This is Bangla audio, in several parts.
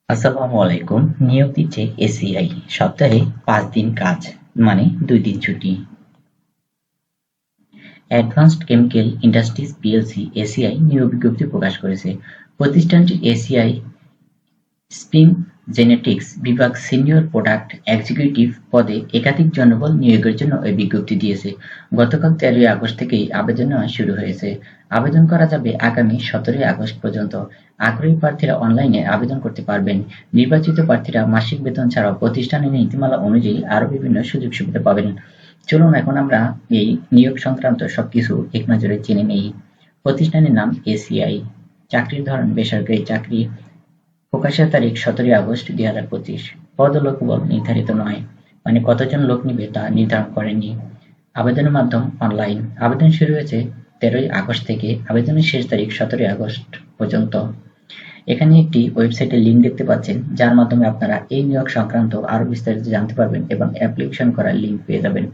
আসসালামু আলাইকুম। নিয়োগ দিচ্ছে এসিআই। সপ্তাহে ৫ দিন কাজ, মানে ২ দিন ছুটি। Advanced chemical industries PLC ACI নিয়োগ বিজ্ঞপ্তি প্রকাশ করেছে। প্রতিষ্ঠানটি এসিআই স্পিন জেনেটিক্স বিভাগ সিনিয়র প্রোডাক্ট এক্সিকিউটিভ পদে একাধিক জনবল নিয়োগের জন্য এই বিজ্ঞপ্তি দিয়েছে। গতকাল ১৩ই আগস্ট থেকেই আবেদন নেওয়া শুরু হয়েছে। আবেদন করা যাবে আগামী ১৭ই আগস্ট পর্যন্ত। আগ্রহী প্রার্থীরা অনলাইনে আবেদন করতে পারবেন। নির্বাচিত প্রার্থীরা মাসিক বেতন ছাড়াও প্রতিষ্ঠানের নীতিমালা অনুযায়ী আরও বিভিন্ন সুযোগ সুবিধা পাবেন। চলুন এখন আমরা এই নিয়োগ সংক্রান্ত সবকিছু এক নজরে জেনে নেই। প্রতিষ্ঠানের নাম এসিআই। চাকরির ধরন বেসরকারি চাকরি। প্রকাশের তারিখ ১৭ই আগস্ট ২০২৫। পদ ও লোকবল নির্ধারিত নয়, মানে কতজন লোক নিবে তা নির্ধারণ করেনি। আবেদনের মাধ্যম অনলাইন। আবেদন শুরু হয়েছে ১৩ই আগস্ট থেকে। আবেদনের শেষ তারিখ ১৭ই আগস্ট পর্যন্ত। এখানে একটি ওয়েবসাইটের লিঙ্ক দেখতে পাচ্ছেন, যার মাধ্যমে আপনারা এই নিয়োগ সংক্রান্ত আরও বিস্তারিত জানতে পারবেন এবং অ্যাপ্লিকেশন করার লিঙ্ক পেয়ে যাবেন।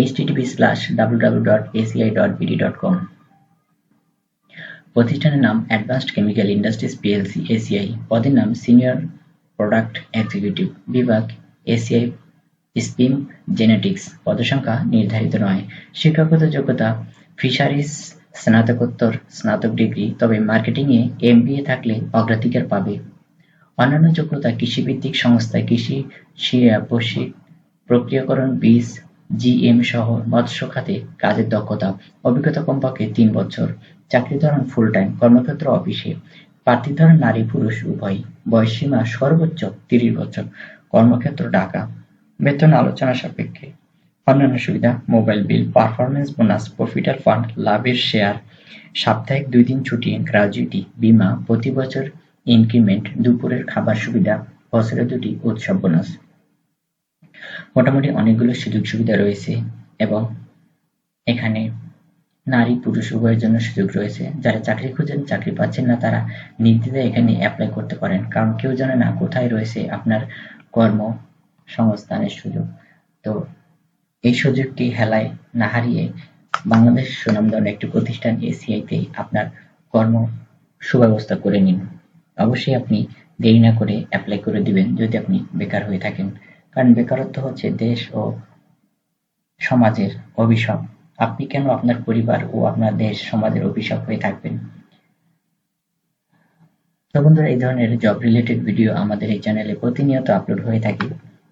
http://www.aci.bd.com। প্রতিষ্ঠানের নাম advanced chemical industries PLC ACI. পদের নাম সিনিয়র প্রোডাক্ট এক্সিকিউটিভ। বিভাগ এসিআই স্পিন জেনেটিক্স। পদসংখ্যা নির্ধারিত নয়। শিক্ষাগত যোগ্যতা ফিশারিজ স্নাতকোত্তর স্নাতক ডিগ্রি, তবে মার্কেটিংয়ে এমবিএ থাকলে অগ্রাধিকার পাবে। অন্যান্য যোগ্যতা কৃষিভিত্তিক সংস্থায় কৃষি প্রক্রিয়াকরণ, বীজ, জিএম সহ মৎস্য খাতে কাজের দক্ষতা, অভিজ্ঞতা কমপক্ষে ৩ বছর। চাকরির ধরন ফুল টাইম, কর্মক্ষেত্র অফিসে। প্রার্থীর ধরন নারী পুরুষ উভয়। বয়সসীমা সর্বোচ্চ ৩০ বছর। কর্মক্ষেত্র ঢাকা। বেতন আলোচনা সাপেক্ষে। অন্যান্য সুবিধা মোবাইল বিল, পারফরমেন্স বোনাস, প্রফিটার ফান্ড, লাভের শেয়ার, সাপ্তাহিক ২ দিন ছুটি, গ্র্যাজুইটি, বীমা, প্রতি বছর ইনক্রিমেন্ট, দুপুরের খাবার সুবিধা, বছরে ২টি উৎসব বোনাস। মোটামুটি অনেকগুলো সুযোগ সুবিধা রয়েছে এবং এখানে নারী পুরুষ উভয়ের জন্য সুযোগ রয়েছে। যারা চাকরি খুঁজেন, চাকরি পাচ্ছেন না, তারা নির্দ্বিধায় এখানে অ্যাপ্লাই করতে পারেন, কারণ কেউ জানে না কোথায় রয়েছে আপনার কর্মসংস্থানের সুযোগ। তো এই সুযোগটি হেলায় না হারিয়ে বাংলাদেশ সুনামধন্য একটি প্রতিষ্ঠান এসিআইতে আপনার কর্ম সুব্যবস্থা করে নিন। অবশ্যই আপনি দেরি না করে অ্যাপ্লাই করে দিবেন যদি আপনি বেকার হয়ে থাকেন, কারণ বেকারত্ব হচ্ছে দেশ ও সমাজের অভিশাপ। আপনি কেন আপনার পরিবার ও আপনার দেশ সমাজের অভিশাপ হয়ে থাকবেন? তো বন্ধুরা, এই ধরনের জব রিলেটেড ভিডিও আমাদের এই চ্যানেলে প্রতিনিয়ত আপলোড হয়ে থাকে।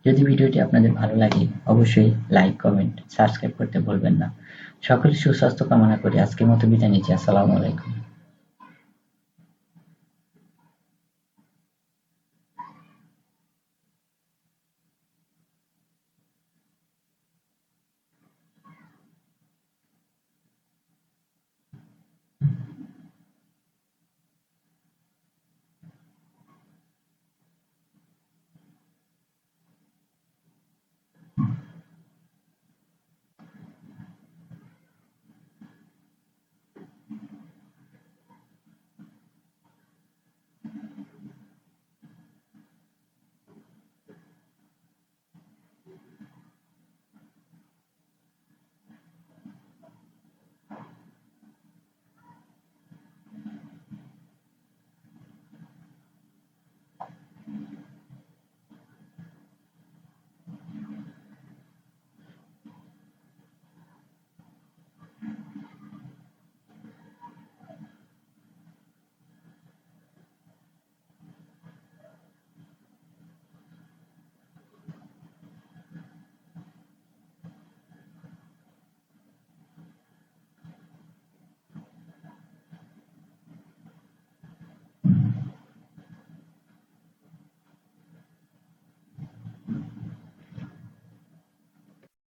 যদি ভিডিওটি আপনাদের ভালো লাগে, অবশ্যই লাইক, কমেন্ট, সাবস্ক্রাইব করতে ভুলবেন না। সকলের সুস্বাস্থ্য কামনা করে আজকের মতো বিদায় নিচ্ছি। আসসালামু আলাইকুম।